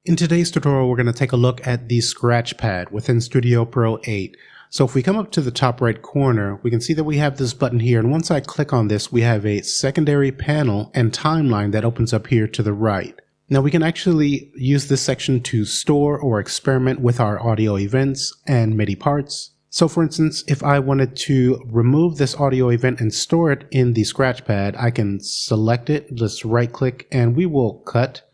In today's tutorial, we're going to take a look at the scratch pad within Studio Pro 8. So if we come up to the top right corner, we can see that we have this button here, and once I click on this, we have a secondary panel and timeline that opens up here to the right. Now we can actually use this section to store or experiment with our audio events and MIDI parts. So for instance, if I wanted to remove this audio event and store it in the scratch pad, I can select it, just right click, and we will cut.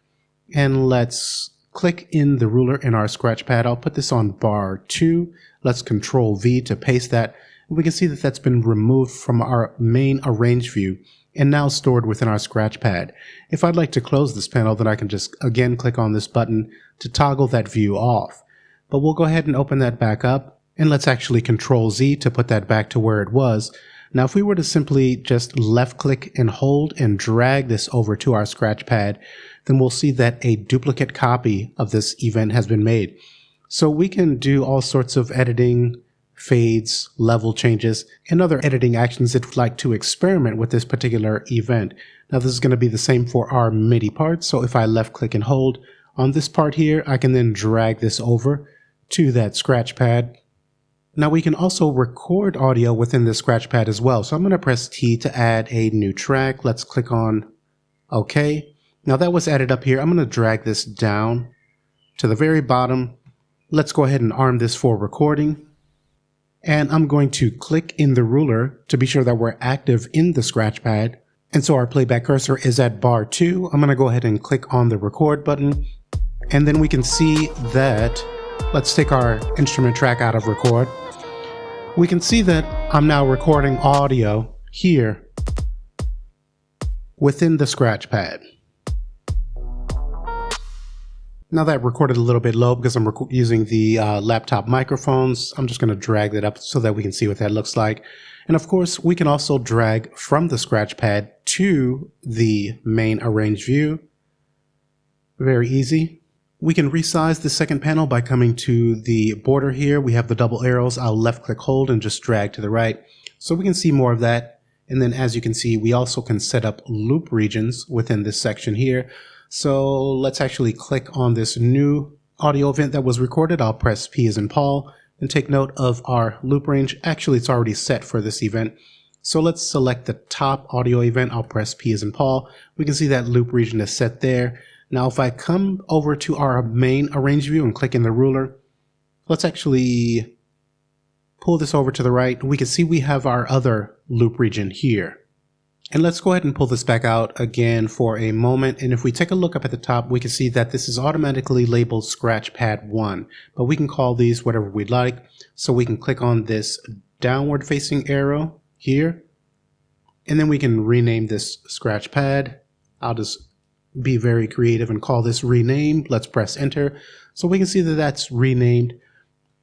And let's click in the ruler in our scratch pad. I'll put this on bar 2. Let's Control V to paste that. We can see that that's been removed from our main arrange view and now stored within our scratch pad. If I'd like to close this panel, then I can just again click on this button to toggle that view off. But we'll go ahead and open that back up, and let's actually Control Z to put that back to where it was. Now if we were to simply just left click and hold and drag this over to our scratch pad, then we'll see that a duplicate copy of this event has been made. So we can do all sorts of editing, fades, level changes, and other editing actions if we'd like to experiment with this particular event. Now this is going to be the same for our MIDI part. So if I left click and hold on this part here, I can then drag this over to that scratch pad. Now we can also record audio within the scratch pad as well. So I'm going to press T to add a new track. Let's click on OK. Now that was added up here. I'm going to drag this down to the very bottom. Let's go ahead and arm this for recording. And I'm going to click in the ruler to be sure that we're active in the scratch pad. And so our playback cursor is at bar 2. I'm going to go ahead and click on the record button. And then we can see that, let's take our instrument track out of record. We can see that I'm now recording audio here within the scratch pad. Now that recorded a little bit low because I'm using the laptop microphones, I'm just going to drag that up so that we can see what that looks like. And of course, we can also drag from the scratch pad to the main arrange view. Very easy. We can resize the second panel by coming to the border here. We have the double arrows. I'll left click hold and just drag to the right. So we can see more of that. And then as you can see, we also can set up loop regions within this section here. So let's actually click on this new audio event that was recorded. I'll press P as in Paul and take note of our loop range. Actually, it's already set for this event. So let's select the top audio event. I'll press P as in Paul. We can see that loop region is set there. Now, if I come over to our main arrange view and click in the ruler, let's actually pull this over to the right. We can see we have our other loop region here. And let's go ahead and pull this back out again for a moment. And if we take a look up at the top, we can see that this is automatically labeled Scratch Pad 1, but we can call these whatever we'd like. So we can click on this downward facing arrow here, and then we can rename this Scratch Pad. I'll just be very creative and call this rename. Let's press enter. So we can see that that's renamed.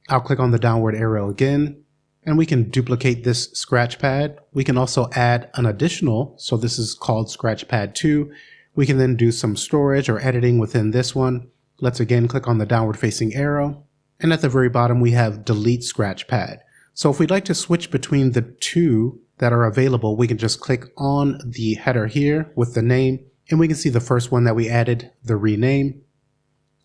I'll click on the downward arrow again, and we can duplicate this scratch pad. We can also add an additional, so this is called Scratch Pad 2. We can then do some storage or editing within this one. Let's again click on the downward facing arrow. And at the very bottom, we have delete scratch pad. So if we'd like to switch between the two that are available, we can just click on the header here with the name, and we can see the first one that we added, the rename.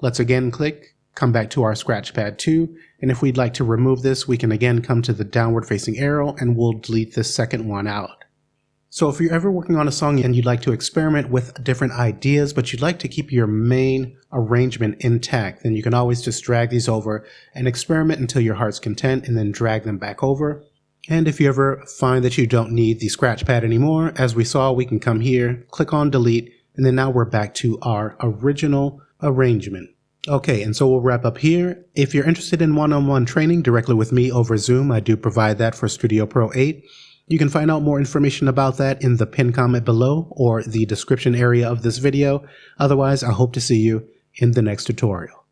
Let's again click, come back to our Scratch Pad 2, and if we'd like to remove this, we can again come to the downward facing arrow and we'll delete this second one out. So if you're ever working on a song and you'd like to experiment with different ideas, but you'd like to keep your main arrangement intact, then you can always just drag these over and experiment until your heart's content and then drag them back over. And if you ever find that you don't need the scratch pad anymore, as we saw, we can come here, click on delete, and then now we're back to our original arrangement. Okay, and so we'll wrap up here. If you're interested in one-on-one training directly with me over Zoom, I do provide that for Studio Pro 8. You can find out more information about that in the pinned comment below or the description area of this video. Otherwise, I hope to see you in the next tutorial.